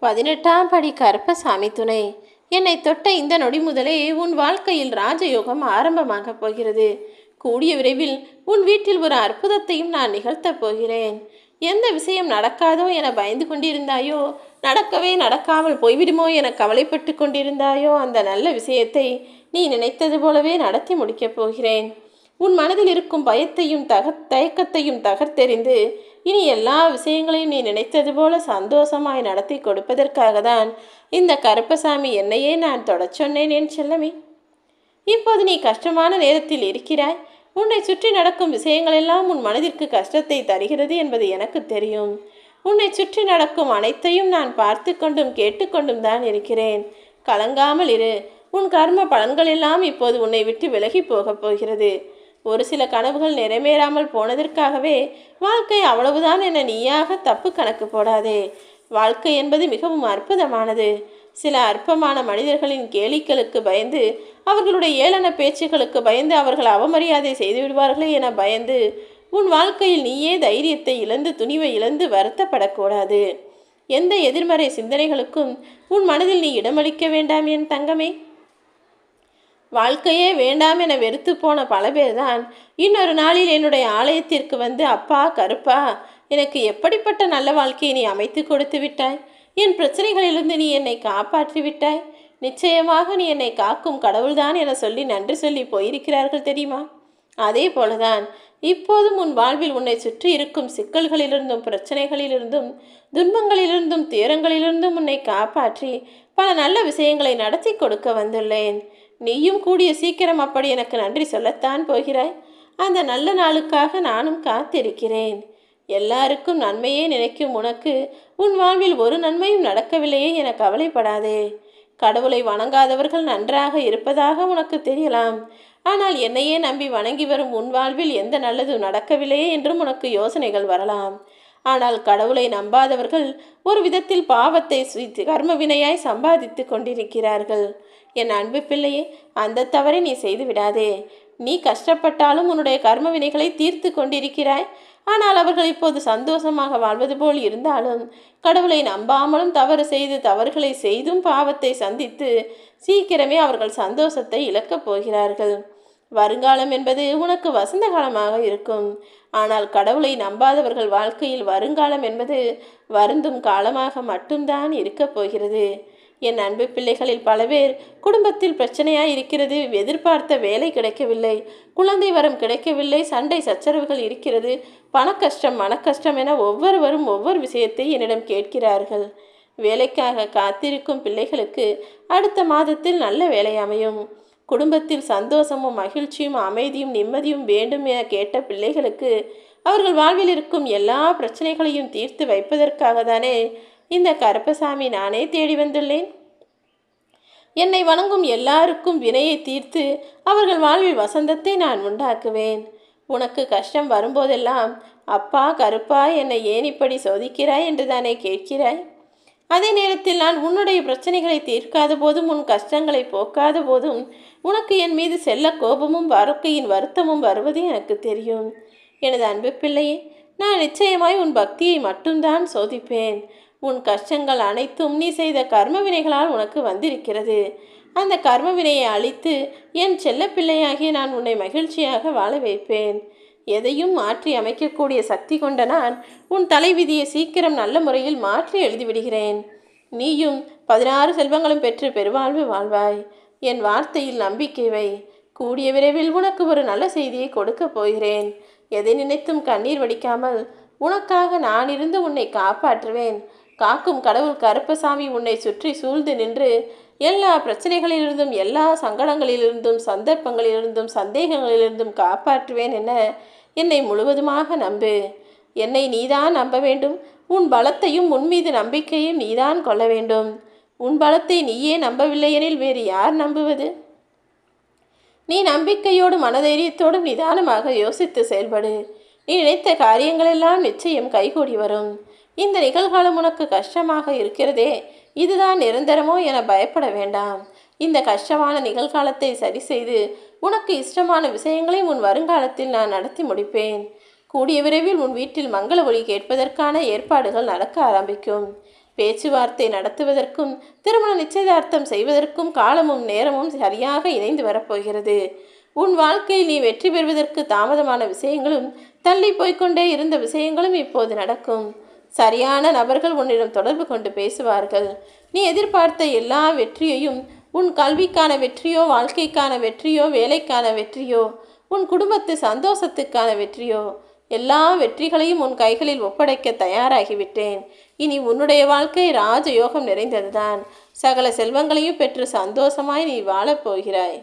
18ஆம் படி கருப்பசாமி துணை. என்னை தொட்ட இந்த நொடி முதலே உன் வாழ்க்கையில் ராஜயோகம் ஆரம்பமாகப் போகிறது. கூடிய விரைவில் உன் வீட்டில் ஒரு அற்புதத்தையும் நான் நிகழ்த்தப் போகிறேன். எந்த விஷயம் நடக்காதோ என பயந்து கொண்டிருந்தாயோ, நடக்கவே நடக்காமல் போய்விடுமோ என கவலைப்பட்டு கொண்டிருந்தாயோ, அந்த நல்ல விஷயத்தை நீ நினைத்தது போலவே நடத்தி முடிக்கப் போகிறேன். உன் மனதில் இருக்கும் பயத்தையும் தயக்கத்தையும் தகர்த்தெறிந்து இனி எல்லா விஷயங்களையும் நீ நினைத்தது போல சந்தோஷமாய் நடத்தி கொடுப்பதற்காக தான் இந்த கருப்பசாமி என்னையே நான் தொடச் சொன்னேன் என் செல்லமே. இப்போது நீ கஷ்டமான நேரத்தில் இருக்கிறாய். உன்னை சுற்றி நடக்கும் விஷயங்களெல்லாம் உன் மனதிற்கு கஷ்டத்தை தருகிறது என்பது எனக்கு தெரியும். உன்னை சுற்றி நடக்கும் அனைத்தையும் நான் பார்த்து கொண்டும் கேட்டுக்கொண்டும் தான் இருக்கிறேன். கலங்காமல் இரு. உன் கர்ம பலன்கள் எல்லாம் இப்போது உன்னை விட்டு விலகி போகப் போகிறது. ஒரு சில கனவுகள் நிறைவேறாமல் போனதற்காகவே வாழ்க்கை அவ்வளவுதான் என நீயாக தப்பு கணக்கு போடாதே. வாழ்க்கை என்பது மிகவும் அற்புதமானது. சில அற்பமான மனிதர்களின் கேலிகளுக்கு பயந்து, அவர்களுடைய ஏளன பேச்சுகளுக்கு பயந்து, அவர்கள் அவமரியாதை செய்து விடுவார்களே என பயந்து உன் வாழ்க்கையில் நீயே தைரியத்தை இழந்து துணிவை இழந்து வருத்தப்படக்கூடாது. எந்த எதிர்மறை சிந்தனைகளுக்கும் உன் மனதில் நீ இடமளிக்க வேண்டாம் என் தங்கமே. வாழ்க்கையே வேண்டாம் என வெறுத்து போன பல பேர் தான் இன்னொரு நாளில் என்னுடைய ஆலயத்திற்கு வந்து, அப்பா கருப்பா, எனக்கு எப்படிப்பட்ட நல்ல வாழ்க்கையை நீ அமைத்து கொடுத்து விட்டாய். என் பிரச்சனைகளிலிருந்து நீ என்னை காப்பாற்றி விட்டாய். நிச்சயமாக நீ என்னை காக்கும் கடவுள்தான் என சொல்லி நன்றி சொல்லி போயிருக்கிறார்கள் தெரியுமா? அதே போலதான் இப்போதும் உன் வாழ்வில் உன்னை சுற்றி இருக்கும் சிக்கல்களிலிருந்தும் பிரச்சனைகளிலிருந்தும் துன்பங்களிலிருந்தும் துயரங்களிலிருந்தும் உன்னை காப்பாற்றி பல நல்ல விஷயங்களை நடத்தி கொடுக்க வந்துள்ளேன். நீயும் கூடிய சீக்கிரம் அப்படி எனக்கு நன்றி சொல்லத்தான் போகிறாய். அந்த நல்ல நாளுக்காக நானும் காத்திருக்கிறேன். எல்லாருக்கும் நன்மையே நினைக்கும் உனக்கு உன் வாழ்வில் ஒரு நன்மையும் நடக்கவில்லையே என கவலைப்படாதே. கடவுளை வணங்காதவர்கள் நன்றாக இருப்பதாக உனக்கு தெரியலாம். ஆனால் என்னையே நம்பி வணங்கி வரும் உன் வாழ்வில் எந்த நல்லதும் நடக்கவில்லையே என்றும் உனக்கு யோசனைகள் வரலாம். ஆனால் கடவுளை நம்பாதவர்கள் ஒரு விதத்தில் பாவத்தை கர்ம வினையாய் சம்பாதித்து கொண்டிருக்கிறார்கள். என் அன்பு பிள்ளையே, அந்த தவறை நீ செய்து விடாதே. நீ கஷ்டப்பட்டாலும் உன்னுடைய கர்ம வினைகளை தீர்த்து கொண்டிருக்கிறாய். ஆனால் அவர்கள் இப்போது சந்தோஷமாக வாழ்வது போல் இருந்தாலும் கடவுளை நம்பாமலும் தவறு செய்து தவறுகளை செய்தும் பாவத்தை சந்தித்து சீக்கிரமே அவர்கள் சந்தோஷத்தை இழக்கப் போகிறார்கள். வருங்காலம் என்பது உனக்கு வசந்த காலமாக இருக்கும். ஆனால் கடவுளை நம்பாதவர்கள் வாழ்க்கையில் வருங்காலம் என்பது வருந்தும் காலமாக மட்டும்தான் இருக்கப் போகிறது. என் அன்பு பிள்ளைகளில் பல பேர் குடும்பத்தில் பிரச்சனையாய் இருக்கிறது, எதிர்பார்த்த வேலை கிடைக்கவில்லை, குழந்தை வரம் கிடைக்கவில்லை, சண்டை சச்சரவுகள் இருக்கிறது, பணக்கஷ்டம் மனக்கஷ்டம் என ஒவ்வொருவரும் ஒவ்வொரு விஷயத்தை என்னிடம் கேட்கிறார்கள். வேலைக்காக காத்திருக்கும் பிள்ளைகளுக்கு அடுத்த மாதத்தில் நல்ல வேலை அமையும். குடும்பத்தில் சந்தோஷமும் மகிழ்ச்சியும் அமைதியும் நிம்மதியும் வேண்டும் என கேட்ட பிள்ளைகளுக்கு அவர்கள் வாழ்வில் இருக்கும் எல்லா பிரச்சனைகளையும் தீர்த்து வைப்பதற்காக தானே இந்த கருப்பசாமி நானே தேடி வந்துள்ளேன். என்னை வணங்கும் எல்லாருக்கும் வினையை தீர்த்து அவர்கள் வாழ்வில் வசந்தத்தை நான் உண்டாக்குவேன். உனக்கு கஷ்டம் வரும்போதெல்லாம், அப்பா கருப்பா, என்னை ஏன் இப்படி சோதிக்கிறாய் என்று தானே கேட்கிறாய். அதே நேரத்தில் நான் உன்னுடைய பிரச்சனைகளை தீர்க்காத போதும் உன் கஷ்டங்களை போக்காத போதும் உனக்கு என் மீது செல்ல கோபமும் வாழ்க்கையின் வருத்தமும் வருவது எனக்கு தெரியும். எனது அன்பு பிள்ளையே, நான் நிச்சயமாய் உன் பக்தியை மட்டும்தான் சோதிப்பேன். உன் கஷ்டங்கள் அனைத்தும் நீ செய்த கர்ம வினைகளால் உனக்கு வந்திருக்கிறது. அந்த கர்ம வினையை அழித்து என் செல்ல பிள்ளையாகிய நான் உன்னை மகிழ்ச்சியாக வாழ வைப்பேன். எதையும் மாற்றி அமைக்கக்கூடிய சக்தி கொண்ட நான் உன் தலைவிதியை சீக்கிரம் நல்ல முறையில் மாற்றி எழுதிவிடுகிறேன். நீயும் 16 செல்வங்களும் பெற்று பெருவாழ்வு வாழ்வாய். என் வார்த்தையில் நம்பிக்கை வை. கூடிய விரைவில் உனக்கு ஒரு நல்ல செய்தியை கொடுக்க போகிறேன். எதை நினைத்தும் கண்ணீர் வடிக்காமல் உனக்காக நான் இருந்து உன்னை காப்பாற்றுவேன். காக்கும் கடவுள் கருப்பசாமி உன்னை சுற்றி சூழ்ந்து நின்று எல்லா பிரச்சனைகளிலிருந்தும் எல்லா சங்கடங்களிலிருந்தும் சந்தர்ப்பங்களிலிருந்தும் சந்தேகங்களிலிருந்தும் காப்பாற்றுவேன் என என்னை முழுவதுமாக நம்பு. என்னை நீதான் நம்ப வேண்டும். உன் பலத்தையும் உன் மீது நம்பிக்கையும் நீதான் கொள்ள வேண்டும். உன் பலத்தை நீயே நம்பவில்லையெனில் வேறு யார் நம்புவது? நீ நம்பிக்கையோடும் மனதைரியத்தோடும் நிதானமாக யோசித்து செயல்படு. நீ நினைத்த காரியங்களெல்லாம் நிச்சயம் கைகூடி வரும். இந்த நிகழ்காலம் உனக்கு கஷ்டமாக இருக்கிறதே, இதுதான் நிரந்தரமோ என பயப்பட வேண்டாம். இந்த கஷ்டமான நிகழ்காலத்தை சரி செய்து உனக்கு இஷ்டமான விஷயங்களை உன் வருங்காலத்தில் நான் நடத்தி முடிப்பேன். கூடிய விரைவில் உன் வீட்டில் மங்கள ஒலி கேட்பதற்கான ஏற்பாடுகள் நடக்க ஆரம்பிக்கும். பேச்சுவார்த்தை நடத்துவதற்கும் திருமண நிச்சயதார்த்தம் செய்வதற்கும் காலமும் நேரமும் சரியாக இணைந்து வரப்போகிறது. உன் வாழ்க்கையில் நீ வெற்றி பெறுவதற்கு தாமதமான விஷயங்களும் தள்ளி போய்கொண்டே இருந்த விஷயங்களும் இப்போது நடக்கும். சரியான நபர்கள் உன்னிடம் தொடர்பு கொண்டு பேசுவார்கள். நீ எதிர்பார்த்த எல்லா வெற்றியையும், உன் கல்விக்கான வெற்றியோ, வாழ்க்கைக்கான வெற்றியோ, வேலைக்கான வெற்றியோ, உன் குடும்பத்து சந்தோஷத்துக்கான வெற்றியோ, எல்லா வெற்றிகளையும் உன் கைகளில் ஒப்படைக்க தயாராகிவிட்டேன். இனி உன்னுடைய வாழ்க்கை ராஜயோகம் நிறைந்ததுதான். சகல செல்வங்களையும் பெற்று சந்தோஷமாய் நீ வாழப்போகிறாய்.